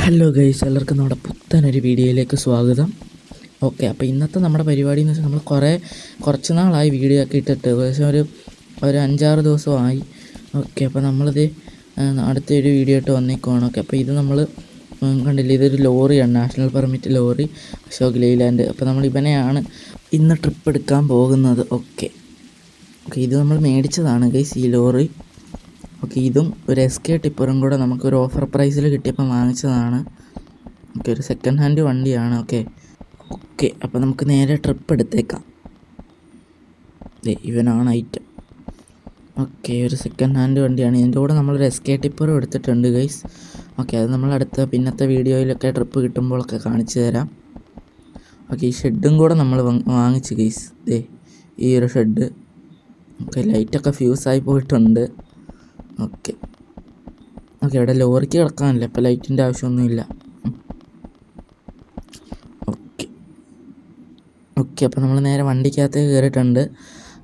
Hello guys, എല്ലാവർക്കും നമ്മുടെ പുത്തനൊരു വീഡിയോയിലേക്ക് സ്വാഗതം. ഓക്കെ, അപ്പോൾ ഇന്നത്തെ നമ്മുടെ പരിപാടി എന്ന് വെച്ചാൽ നമ്മൾ കുറച്ച് നാളായി വീഡിയോ ഒക്കെ ഇട്ടിട്ട് ഏകദേശം ഒരു 5-6 ദിവസമായി. ഓക്കെ, അപ്പോൾ നമ്മളിത് അടുത്തൊരു വീഡിയോ ഇട്ട് വന്നേക്കുവാണ്. ഓക്കെ, അപ്പോൾ ഇത് നമ്മൾ കണ്ടില്ലേ, ഇതൊരു ലോറിയാണ്, national permit lorry, Ashok Leyland. അപ്പോൾ നമ്മൾ ഇവനെയാണ് ഇന്ന് ട്രിപ്പ് എടുക്കാൻ പോകുന്നത്. ഓക്കെ, ഇത് നമ്മൾ മേടിച്ചതാണ് ഗൈസ്, ഈ ലോറി. ഓക്കെ, ഇതും ഒരു SK ടിപ്പറും കൂടെ നമുക്കൊരു ഓഫർ പ്രൈസിൽ കിട്ടിയപ്പോൾ വാങ്ങിച്ചതാണ്. ഓക്കെ, ഒരു സെക്കൻഡ് ഹാൻഡ് വണ്ടിയാണ്. ഓക്കെ, അപ്പോൾ നമുക്ക് നേരെ ട്രിപ്പ് എടുത്തേക്കാം. ഇവനാണ് ഐറ്റം. ഓക്കെ, ഒരു സെക്കൻഡ് ഹാൻഡ് വണ്ടിയാണ്. ഇതിൻ്റെ കൂടെ നമ്മളൊരു SK ടിപ്പറും എടുത്തിട്ടുണ്ട് ഗൈസ്. ഓക്കെ, അത് നമ്മൾ പിന്നത്തെ വീഡിയോയിലൊക്കെ ട്രിപ്പ് കിട്ടുമ്പോഴൊക്കെ കാണിച്ചു തരാം. ഓക്കെ, ഈ ഷെഡും കൂടെ നമ്മൾ വാങ്ങിച്ചു ഗൈസ്. ഈ ഒരു ഷെഡ്. ഓക്കെ, ലൈറ്റൊക്കെ ഫ്യൂസായി പോയിട്ടുണ്ട്. ഓക്കെ, ഇവിടെ ലോറിക്ക് കിടക്കാനില്ല, ഇപ്പോൾ ലൈറ്റിൻ്റെ ആവശ്യമൊന്നുമില്ല. ഓക്കെ, അപ്പോൾ നമ്മൾ നേരെ വണ്ടിക്കകത്തേക്ക് കയറിയിട്ടുണ്ട്.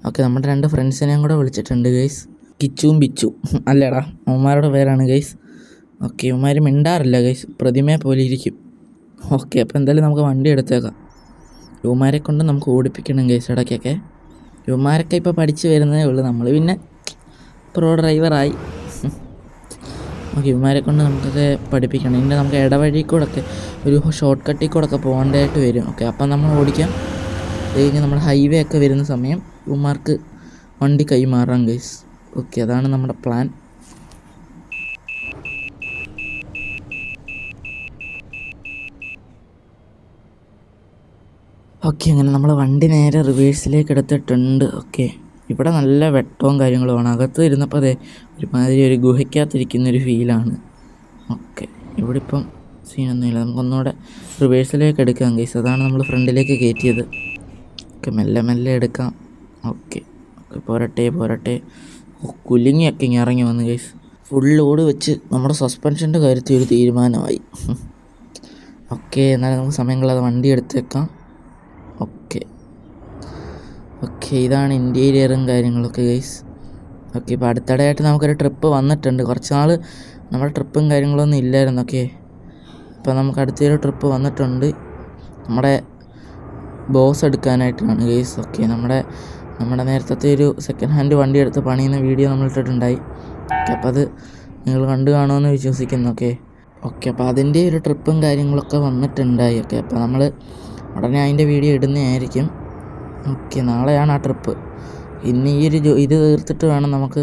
ഓക്കെ, നമ്മുടെ 2 ഫ്രണ്ട്സിനെയും കൂടെ വിളിച്ചിട്ടുണ്ട് ഗൈസ്, കിച്ചുവും ബിച്ചു. അല്ലേടാ, അവന്മാരുടെ പേരാണ് ഗൈസ്. ഓക്കെ, ഇവന്മാർ മിണ്ടാറില്ല ഗൈസ്, പ്രതിമയെ പോലെ ഇരിക്കും. ഓക്കെ, അപ്പോൾ എന്തായാലും നമുക്ക് വണ്ടി എടുത്തേക്കാം. ഇവന്മാരെ കൊണ്ട് നമുക്ക് ഓടിപ്പിക്കണം ഗൈസ് ഇടയ്ക്കൊക്കെ. ഇവന്മാരൊക്കെ ഇപ്പോൾ പഠിച്ച് വരുന്നതേ ഉള്ളൂ, നമ്മൾ പിന്നെ പ്രോ ഡ്രൈവറായി. ഓക്കെ, ഇവന്മാരെ കൊണ്ട് നമുക്കൊക്കെ പഠിപ്പിക്കണം. ഇതിൻ്റെ നമുക്ക് ഇടവഴി കൂടെയൊക്കെ ഒരു ഷോർട്ട് കട്ടിൽ കൂടെയൊക്കെ പോകേണ്ടതായിട്ട് വരും. ഓക്കെ, അപ്പം നമ്മൾ ഓടിക്കാം. കഴിഞ്ഞ് നമ്മൾ ഹൈവേ ഒക്കെ വരുന്ന സമയം ഇവന്മാർക്ക് വണ്ടി കൈമാറാം ഗൈസ്. ഓക്കെ, അതാണ് നമ്മുടെ പ്ലാൻ. ഓക്കെ, അങ്ങനെ നമ്മൾ വണ്ടി നേരെ റിവേഴ്സിലേക്ക് എടുത്തിട്ടുണ്ട്. ഓക്കെ, ഇവിടെ നല്ല വെട്ടവും കാര്യങ്ങളുമാണ്. അകത്ത് ഇരുന്നപ്പോൾ ഒരുമാതിരി ഒരു ഗുഹയ്ക്കകത്തിരിക്കുന്നൊരു ഫീലാണ്. ഓക്കെ, ഇവിടെ ഇപ്പം സീനൊന്നുമില്ല. നമുക്കൊന്നുകൂടെ റിവേഴ്സിലേക്ക് എടുക്കാം ഗൈസ്. അതാണ് നമ്മൾ ഫ്രണ്ടിലേക്ക് കയറ്റിയത്. ഓക്കെ, മെല്ലെ മെല്ലെ എടുക്കാം. ഓക്കെ, പോരട്ടെ. കുലുങ്ങിയൊക്കെ ഇങ്ങനെ ഇറങ്ങി വന്നു ഗൈസ്. ഫുൾ ലോഡ് വെച്ച് നമ്മുടെ സസ്പെൻഷൻ്റെ കാര്യത്തിൽ ഒരു തീരുമാനമായി. ഓക്കെ, എന്നാലും നമുക്ക് സമയം കളയാതെ വണ്ടി എടുത്തേക്കാം. ഓക്കെ, ഇതാണ് ഇൻറ്റീരിയറും കാര്യങ്ങളൊക്കെ ഗൈസ്. ഓക്കെ, ഇപ്പോൾ അടുത്തിടെയായിട്ട് നമുക്കൊരു ട്രിപ്പ് വന്നിട്ടുണ്ട്. കുറച്ച് നാൾ നമ്മുടെ ട്രിപ്പും കാര്യങ്ങളൊന്നും ഇല്ലായിരുന്നു. ഓക്കെ, ഇപ്പോൾ നമുക്ക് അടുത്തൊരു ട്രിപ്പ് വന്നിട്ടുണ്ട്, നമ്മുടെ ബോസ് എടുക്കാനായിട്ടാണ് ഗൈസ്. ഓക്കെ, നമ്മുടെ നേരത്തെ ഒരു സെക്കൻഡ് ഹാൻഡ് വണ്ടി എടുത്ത് പണിയുന്ന വീഡിയോ നമ്മൾ ഇട്ടിട്ടുണ്ടായി. ഓക്കെ, അപ്പോൾ അത് നിങ്ങൾ കണ്ടു കാണുമെന്ന് വിശ്വസിക്കുന്നു. ഓക്കെ, അപ്പോൾ അതിൻ്റെ ഒരു ട്രിപ്പും കാര്യങ്ങളൊക്കെ വന്നിട്ടുണ്ടായി. ഓക്കെ, അപ്പോൾ നമ്മൾ ഉടനെ അതിൻ്റെ വീഡിയോ ഇടുന്നതായിരിക്കും. ഓക്കെ, നാളെയാണ് ആ ട്രിപ്പ്. ഇന്ന് ഇത് തീർത്തിട്ട് വേണം നമുക്ക്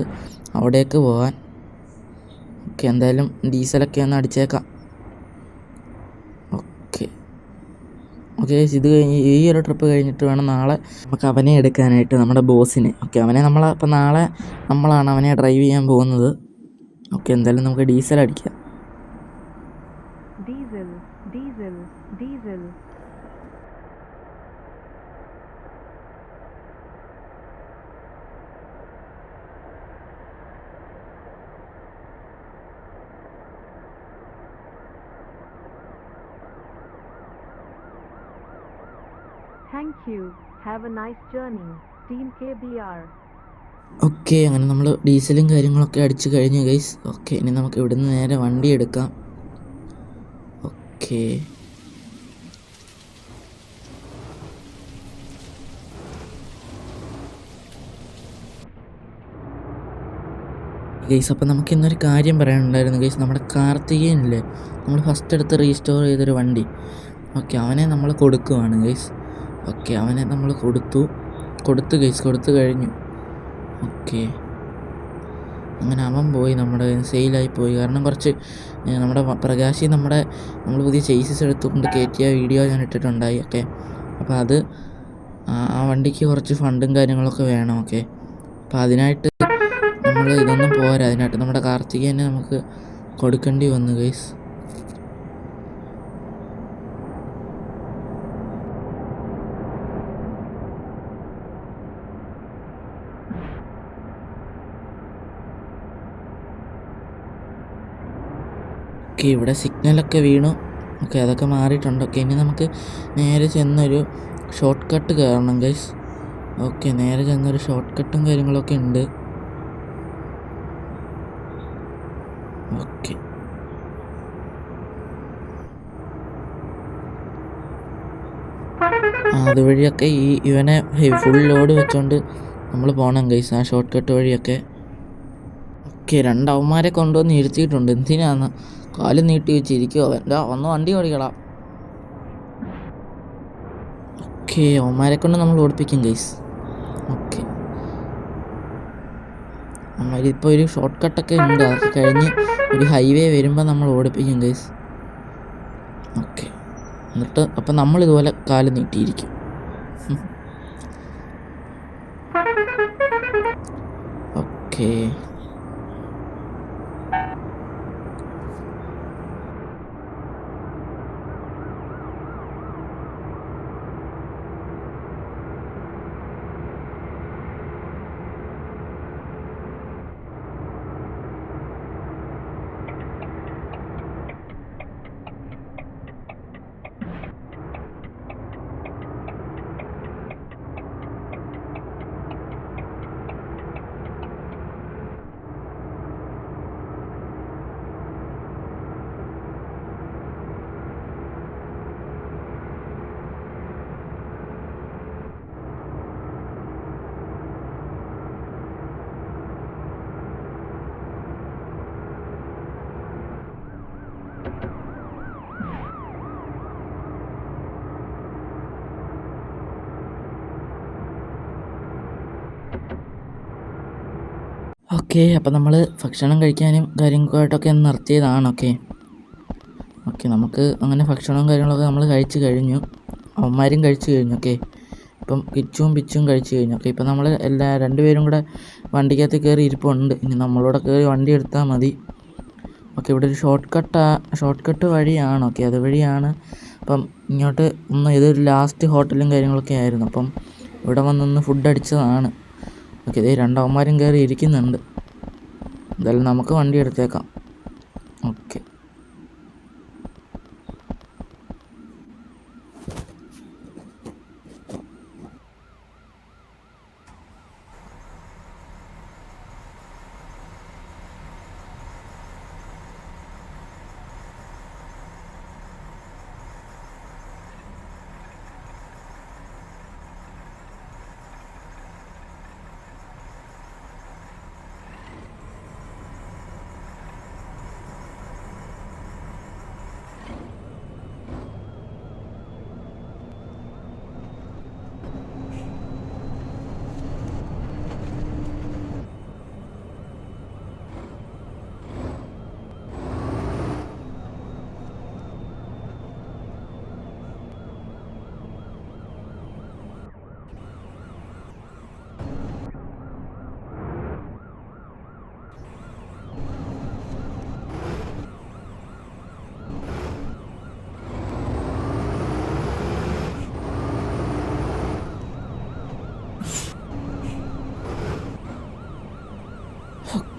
അവിടേക്ക് പോകാൻ. ഓക്കെ, എന്തായാലും ഡീസലൊക്കെ ഒന്ന് അടിച്ചേക്കാം. ഓക്കെ, ഇത് കഴിഞ്ഞ് ഈ ഒരു ട്രിപ്പ് കഴിഞ്ഞിട്ട് വേണം നാളെ നമുക്ക് അവനെ എടുക്കാനായിട്ട്, നമ്മുടെ ബോസിനെ. ഓക്കെ, അപ്പോൾ നാളെ നമ്മളാണ് അവനെ ഡ്രൈവ് ചെയ്യാൻ പോകുന്നത്. ഓക്കെ, എന്തായാലും നമുക്ക് ഡീസൽ അടിക്കാം. Thank you. Have a nice journey. Team KBR. Okay, അങ്ങനെ നമ്മൾ ഡീസലും കാര്യങ്ങളൊക്കെ അടിച്ചു കഴിഞ്ഞു ഗൈസ്. ഓക്കെ, ഇനി നമുക്ക് ഇവിടുന്ന് നേരെ വണ്ടി എടുക്കാം. ഓക്കെ, ഗൈസ്, അപ്പം നമുക്ക് ഇന്നൊരു കാര്യം പറയാനുണ്ടായിരുന്നു ഗൈസ്. നമ്മുടെ കാർത്തികേയനില്ലേ, നമ്മൾ ഫസ്റ്റ് എടുത്ത് റീസ്റ്റോർ ചെയ്തൊരു വണ്ടി. ഓക്കെ, അവനെ നമ്മൾ കൊടുക്കുവാണ് ഗൈസ്. ഓക്കെ, അവനെ നമ്മൾ കൊടുത്തു ഗൈസ്, കൊടുത്തു കഴിഞ്ഞു. ഓക്കെ, അങ്ങനെ അവൻ പോയി, നമ്മുടെ സെയിലായി പോയി. കാരണം കുറച്ച് നമ്മുടെ പ്രകാശി നമ്മൾ പുതിയ ചേസസ് എടുത്തുകൊണ്ട് കയറ്റിയ വീഡിയോ ഞാൻ ഇട്ടിട്ടുണ്ടായി. ഓക്കെ, അപ്പോൾ അത് ആ വണ്ടിക്ക് കുറച്ച് ഫണ്ടും കാര്യങ്ങളൊക്കെ വേണം. ഓക്കെ, അപ്പോൾ അതിനായിട്ട് നമ്മൾ ഇതൊന്നും പോരാ, അതിനായിട്ട് നമ്മുടെ കാർത്തികേയനെ നമുക്ക് കൊടുക്കേണ്ടി വന്നു ഗൈസ്. ഓക്കെ, ഇവിടെ സിഗ്നലൊക്കെ വീണു. ഓക്കെ, അതൊക്കെ മാറിയിട്ടുണ്ട്. ഓക്കെ, ഇനി നമുക്ക് നേരെ ചെന്നൊരു ഷോർട്ട് കട്ട് കയറണം ഗൈസ്. ഓക്കെ, നേരെ ചെന്നൊരു ഷോർട്ട് കട്ടും കാര്യങ്ങളൊക്കെ ഉണ്ട്. ഓക്കെ, അതുവഴിയൊക്കെ ഇവനെ ഫുൾ ലോഡ് വെച്ചുകൊണ്ട് നമ്മൾ പോകണം ഗൈസ്, ആ ഷോർട്ട് കട്ട് വഴിയൊക്കെ. ഓക്കെ, രണ്ടവന്മാരെ കൊണ്ടുവന്ന് ഇരുത്തിയിട്ടുണ്ട്. എന്തിനാന്ന് കാല് നീട്ടി വെച്ചിരിക്കുമോ അവൻ. ഒന്ന് വണ്ടി ഓടിക്കടാ. ഓക്കെ, അവന്മാരെ കൊണ്ട് നമ്മൾ ഓടിപ്പിക്കും ഗൈസ്. ഓക്കെ, നമ്മളിപ്പോൾ ഒരു ഷോർട്ട് കട്ടൊക്കെ ഉണ്ട്, അതൊക്കെ കഴിഞ്ഞ് ഒരു ഹൈവേ വരുമ്പോൾ നമ്മൾ ഓടിപ്പിക്കും ഗൈസ്. ഓക്കെ, എന്നിട്ട് അപ്പം നമ്മളിതുപോലെ കാല് നീട്ടിയിരിക്കും. ഓക്കെ, ഓക്കെ, അപ്പം നമ്മൾ ഭക്ഷണം കഴിക്കാനും കാര്യങ്ങളായിട്ടൊക്കെ നിർത്തിയതാണ്. ഓക്കെ, നമുക്ക് അങ്ങനെ ഭക്ഷണവും കാര്യങ്ങളൊക്കെ നമ്മൾ കഴിച്ച് കഴിഞ്ഞു, അവന്മാരും കഴിച്ച് കഴിഞ്ഞു. ഓക്കെ, ഇപ്പം കിച്ചും പിച്ചും കഴിച്ച് കഴിഞ്ഞു. ഓക്കെ, ഇപ്പം നമ്മൾ രണ്ടുപേരും കൂടെ വണ്ടിക്കകത്ത് കയറി ഇരിപ്പുണ്ട്. ഇനി നമ്മളോട് കയറി വണ്ടി എടുത്താൽ മതി. ഓക്കെ, ഇവിടെ ഒരു ഷോർട്ട് കട്ട് വഴിയാണ്. ഓക്കെ, അതുവഴിയാണ്. അപ്പം ഇങ്ങോട്ട് ഇതൊരു ലാസ്റ്റ് ഹോട്ടലും കാര്യങ്ങളൊക്കെ ആയിരുന്നു. അപ്പം ഇവിടെ വന്നൊന്ന് ഫുഡ് അടിച്ചതാണ്. ഓക്കെ, ഇതേ രണ്ടവന്മാരും കയറി ഇരിക്കുന്നുണ്ട്. എന്തായാലും നമുക്ക് വണ്ടി എടുത്തേക്കാം.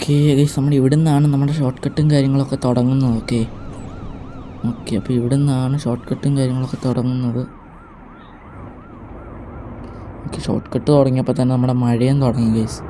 ഓക്കെ, ഗൈസ്, നമ്മൾ ഇവിടെ നിന്നാണ് നമ്മുടെ ഷോർട്ട് കട്ടും കാര്യങ്ങളൊക്കെ തുടങ്ങുന്നത്. ഓക്കെ, അപ്പോൾ ഇവിടെ നിന്നാണ് ഷോർട്ട് കട്ടും കാര്യങ്ങളൊക്കെ തുടങ്ങുന്നത്. ഓക്കെ, ഷോർട്ട് കട്ട് തുടങ്ങിയപ്പോൾ തന്നെ നമ്മുടെ മഴയും തുടങ്ങി ഗൈസ്.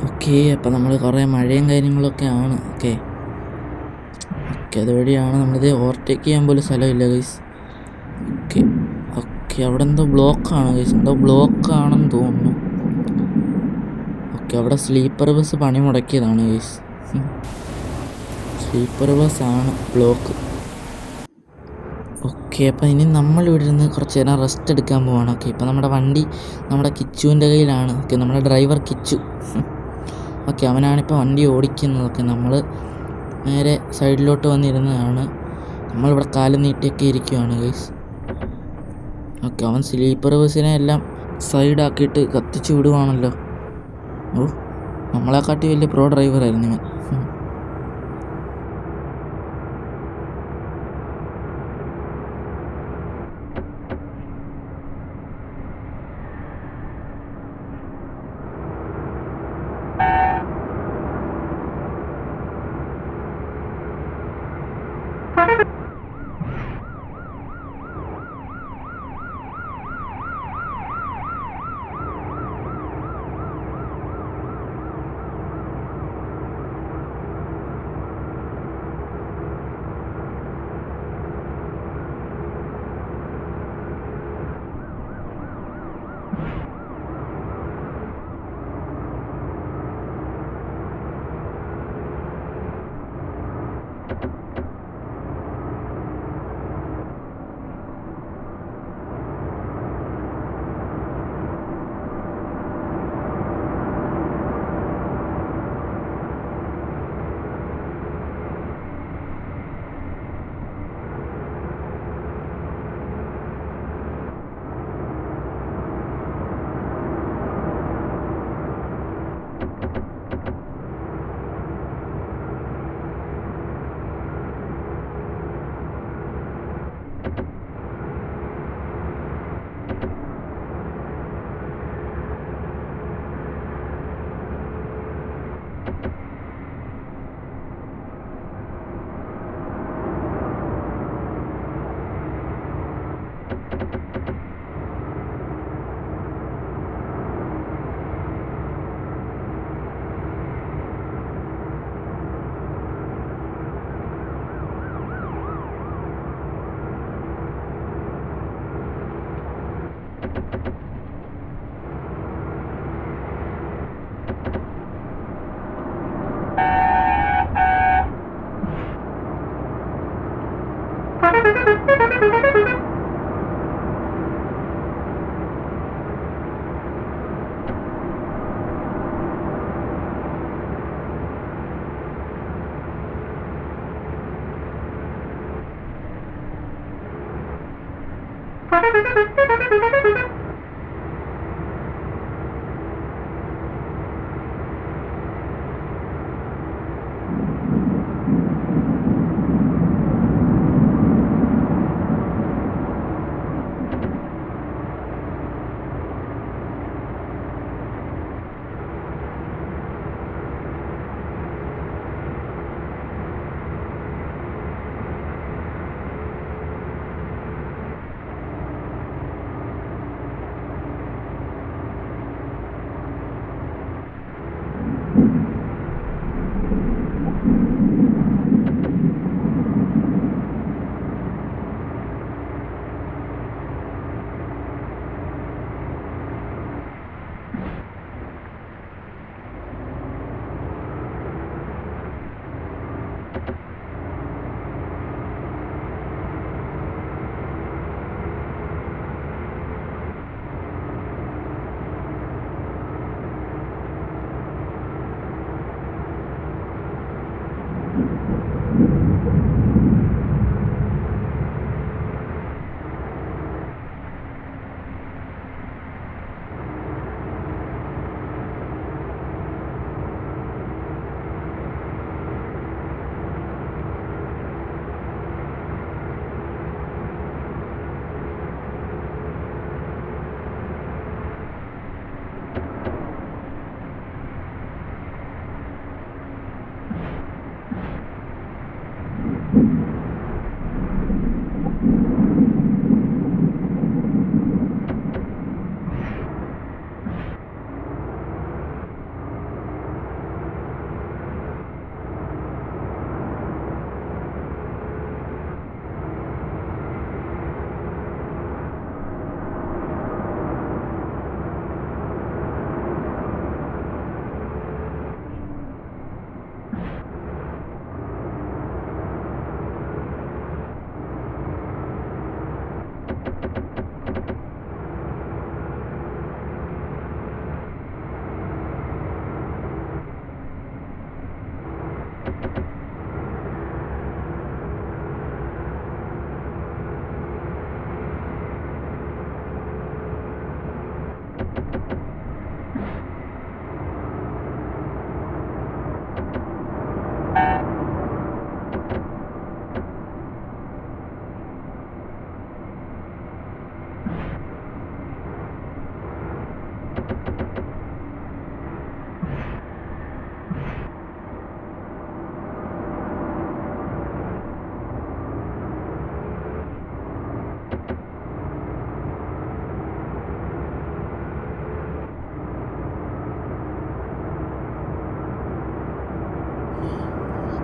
ഓക്കെ, അപ്പോൾ നമ്മൾ കുറേ മഴയും കാര്യങ്ങളൊക്കെ ആണ്. ഓക്കെ ഓക്കെ അതുവഴിയാണ് നമ്മളിത് ഓവർടേക്ക് ചെയ്യാൻ പോലും സ്ഥലമില്ല ഗൈസ്. ഓക്കെ ഓക്കെ അവിടെ എന്തോ ബ്ലോക്കാണ് ഗൈസ്, എന്തോ ബ്ലോക്കാണെന്ന് തോന്നുന്നു. ഓക്കെ അവിടെ സ്ലീപ്പർ ബസ് പണി മുടക്കിയതാണ് ഗൈസ്. സ്ലീപ്പർ ബസ്സാണ് ബ്ലോക്ക്. ഓക്കെ അപ്പോൾ ഇനി നമ്മൾ ഇവിടെ നിന്ന് കുറച്ച് നേരം റെസ്റ്റ് എടുക്കാൻ പോവാണ്. ഓക്കെ ഇപ്പോൾ നമ്മുടെ വണ്ടി നമ്മുടെ കിച്ചുവിൻ്റെ കയ്യിലാണ്. ഓക്കെ നമ്മുടെ ഡ്രൈവർ കിച്ചു. ഓക്കെ അവനാണിപ്പോൾ വണ്ടി ഓടിക്കുന്നതൊക്കെ. നമ്മൾ നേരെ സൈഡിലോട്ട് വന്നിരുന്നതാണ്. നമ്മളിവിടെ കാല് നീട്ടിയൊക്കെ ഇരിക്കുവാണ് ഗൈസ്. ഓക്കെ, അവൻ സ്ലീപ്പർ ബസ്സിനെ എല്ലാം സൈഡാക്കിയിട്ട് കത്തിച്ച് വിടുവാണല്ലോ. ഓ, നമ്മളെക്കാട്ടി വലിയ പ്രോ ഡ്രൈവറായിരുന്നു ഇവൻ.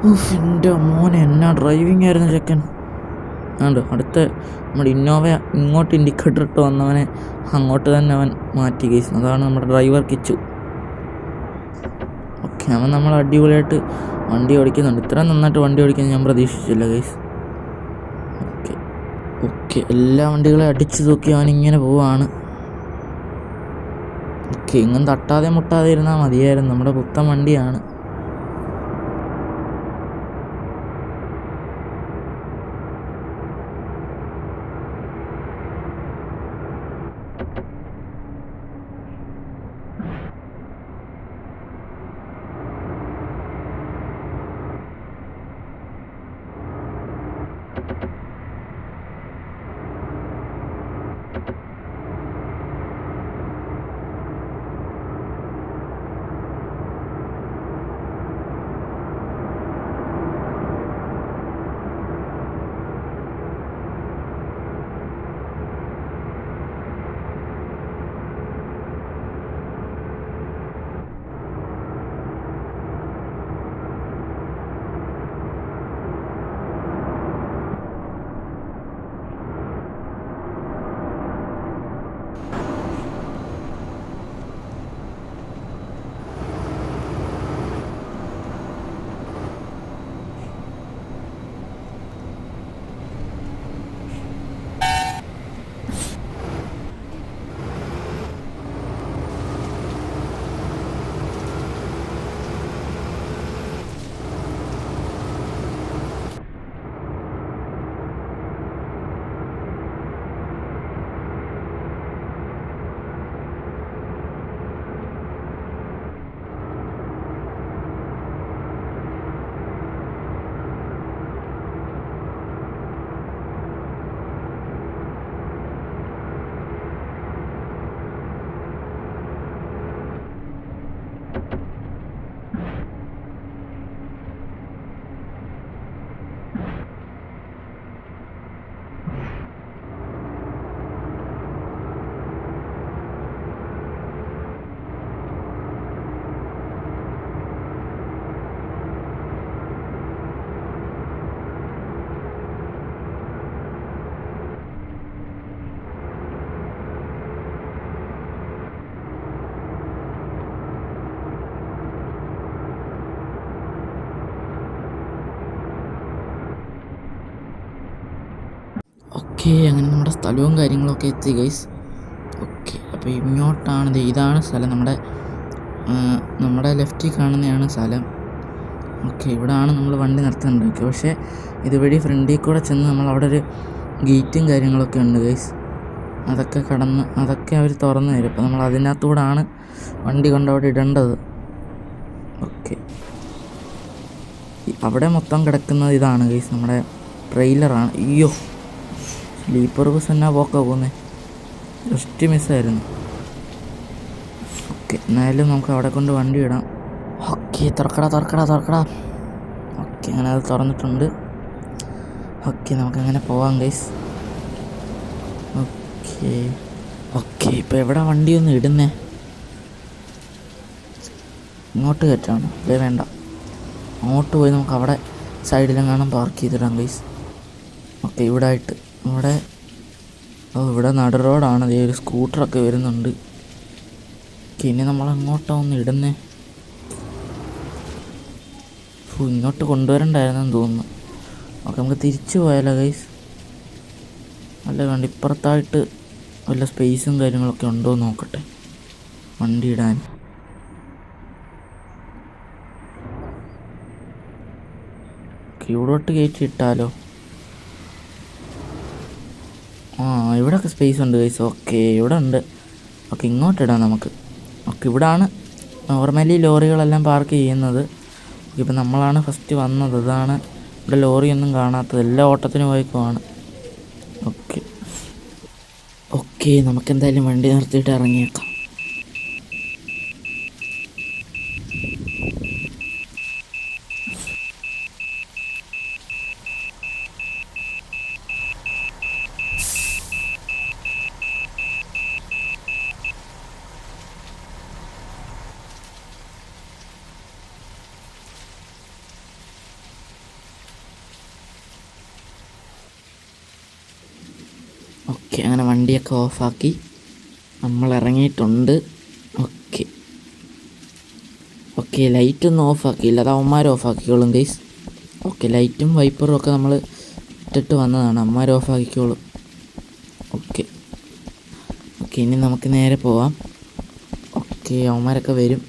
എൻ്റെ മോനെ എന്നാ ഡ്രൈവിംഗ് ആയിരുന്നു ചെക്കൻ. ആണ്ട് അടുത്ത നമ്മുടെ ഇന്നോവ ഇങ്ങോട്ട് ഇൻഡിക്കേറ്റർ ഇട്ട് വന്നവനെ അങ്ങോട്ട് തന്നെ അവൻ മാറ്റി ഗൈസ്. അതാണ് നമ്മുടെ ഡ്രൈവർ കിച്ചു. ഓക്കെ, അവൻ നമ്മൾ അടിപൊളിയായിട്ട് വണ്ടി ഓടിക്കുന്നുണ്ട്. ഇത്രയും നന്നായിട്ട് വണ്ടി ഓടിക്കാൻ ഞാൻ പ്രതീക്ഷിച്ചില്ല ഗൈസ്. ഓക്കെ ഓക്കെ, എല്ലാ വണ്ടികളെ അടിച്ചു തൂക്കി അവനിങ്ങനെ പോവാണ്. ഓക്കെ, ഇങ്ങനെ തട്ടാതെ മുട്ടാതെ ഇരുന്നാൽ മതിയായിരുന്നു. നമ്മുടെ പുത്തൻ വണ്ടിയാണ്. ഓക്കെ, അങ്ങനെ നമ്മുടെ സ്ഥലവും കാര്യങ്ങളൊക്കെ എത്തി ഗൈസ്. ഓക്കെ, അപ്പോൾ ഇങ്ങോട്ടാണ്, ഇതാണ് സ്ഥലം. നമ്മുടെ ലെഫ്റ്റിൽ കാണുന്നതാണ് സ്ഥലം. ഓക്കെ, ഇവിടെയാണ് നമ്മൾ വണ്ടി നിർത്തുന്നുണ്ട്. ഓക്കെ, പക്ഷേ ഇതുവഴി ഫ്രണ്ടിൽ കൂടെ ചെന്ന് നമ്മൾ അവിടെ ഒരു ഗേറ്റും കാര്യങ്ങളൊക്കെ ഉണ്ട് ഗൈസ്. അതൊക്കെ അവർ തുറന്നു തരും. അപ്പോൾ നമ്മൾ അതിനകത്തൂടെയാണ് വണ്ടി കൊണ്ട് അവിടെ ഇടേണ്ടത്. ഓക്കെ, അവിടെ മൊത്തം കിടക്കുന്നത് ഇതാണ് ഗൈസ്, നമ്മുടെ ട്രെയിലറാണ്. അയ്യോ, സ്ലീപ്പർ ബസ് എന്നാ പോക്കാ പോകുന്നത്, ജസ്റ്റ് മിസ്സായിരുന്നു. ഓക്കെ, എന്നാലും നമുക്ക് അവിടെ കൊണ്ട് വണ്ടി ഇടാം. ഓക്കെ, തുറക്കടാ. ഓക്കെ, അങ്ങനെ അത് തുറന്നിട്ടുണ്ട്. ഓക്കെ, നമുക്കങ്ങനെ പോവാം ഗൈസ്. ഓക്കെ, ഇപ്പോൾ എവിടെ വണ്ടി ഒന്ന് ഇടുന്നേ? ഇങ്ങോട്ട് കയറ്റാണ്? വേണ്ട, അങ്ങോട്ട് പോയി നമുക്ക് അവിടെ സൈഡിലെങ്ങാനും പാർക്ക് ചെയ്തിടാം ഗൈസ്. ഓക്കെ, ഇവിടെ നട റോഡാണ്. അതേ ഒരു സ്കൂട്ടറൊക്കെ വരുന്നുണ്ട്. ഇനി നമ്മൾ അങ്ങോട്ടാണ് ഒന്ന് ഇടുന്നേ? ഇങ്ങോട്ട് കൊണ്ടുവരണ്ടായിരുന്നെന്ന് തോന്നുന്നു. ഓക്കെ, നമുക്ക് തിരിച്ചു പോയാലോ ഗൈസ്? അല്ല വേണ്ട, ഇപ്പുറത്തായിട്ട് വല്ല സ്പേസും കാര്യങ്ങളൊക്കെ ഉണ്ടോ എന്ന് നോക്കട്ടെ വണ്ടി ഇടാൻ. ഇവിടോട്ട് കയറ്റി ഇട്ടാലോ? ഇവിടെയൊക്കെ സ്പേസ് ഉണ്ട് ഗൈസ്. ഓക്കെ, ഇവിടെ ഉണ്ട്. ഓക്കെ, ഇങ്ങോട്ടിടാം നമുക്ക്. ഓക്കെ, ഇവിടാണ് നോർമലി ലോറികളെല്ലാം പാർക്ക് ചെയ്യുന്നത്. ഇപ്പം നമ്മളാണ് ഫസ്റ്റ് വന്നത്. ഇതാണ് ഇവിടെ ലോറിയൊന്നും കാണാത്തത്, എല്ലാ ഓട്ടത്തിന് പോയേക്കുവാണ്. ഓക്കെ, നമുക്കെന്തായാലും വണ്ടി നിർത്തിയിട്ട് ഇറങ്ങിയേക്കാം. ഓക്കെ, അങ്ങനെ വണ്ടിയൊക്കെ ഓഫാക്കി നമ്മൾ ഇറങ്ങിയിട്ടുണ്ട്. ഓക്കെ ഓക്കെ, ലൈറ്റൊന്നും ഓഫാക്കിയില്ല, അത് അവന്മാർ ഓഫാക്കിക്കോളും ഗൈസ്. ഓക്കെ, ലൈറ്റും വൈപ്പറും ഒക്കെ നമ്മൾ ഇട്ടിട്ട് വന്നതാണ്, അവന്മാർ ഓഫാക്കിക്കോളും. ഓക്കെ ഓക്കെ, ഇനി നമുക്ക് നേരെ പോവാം. ഓക്കെ, അവന്മാരൊക്കെ വരും.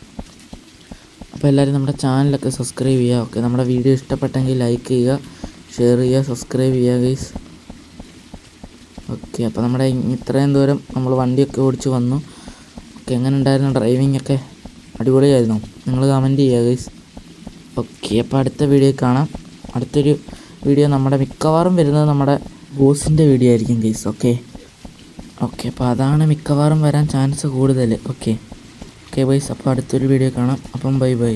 അപ്പോൾ എല്ലാവരും നമ്മുടെ ചാനലൊക്കെ സബ്സ്ക്രൈബ് ചെയ്യുക. ഓക്കെ, നമ്മുടെ വീഡിയോ ഇഷ്ടപ്പെട്ടെങ്കിൽ ലൈക്ക് ചെയ്യുക, ഷെയർ ചെയ്യുക, സബ്സ്ക്രൈബ് ചെയ്യുക ഗൈസ്. ഓക്കെ, അപ്പോൾ നമ്മുടെ ഇത്രയും ദൂരം നമ്മൾ വണ്ടിയൊക്കെ ഓടിച്ച് വന്നു. ഓക്കെ, എങ്ങനെ ഉണ്ടായിരുന്നു ഡ്രൈവിംഗ് ഒക്കെ? അടിപൊളിയായിരുന്നു. നിങ്ങൾ കമൻറ്റ് ചെയ്യുക ഗൈസ്. ഓക്കെ, അപ്പോൾ അടുത്ത വീഡിയോ കാണാം. അടുത്തൊരു വീഡിയോ നമ്മുടെ മിക്കവാറും വരുന്നത് നമ്മുടെ ബോസിൻ്റെ വീഡിയോ ആയിരിക്കും ഗൈസ്. ഓക്കെ ഓക്കെ, അപ്പോൾ അതാണ് മിക്കവാറും വരാൻ ചാൻസ് കൂടുതൽ. ഓക്കെ ഓക്കെ ഗൈസ്, അപ്പോൾ അടുത്തൊരു വീഡിയോ കാണാം. അപ്പം ബൈ ബൈ.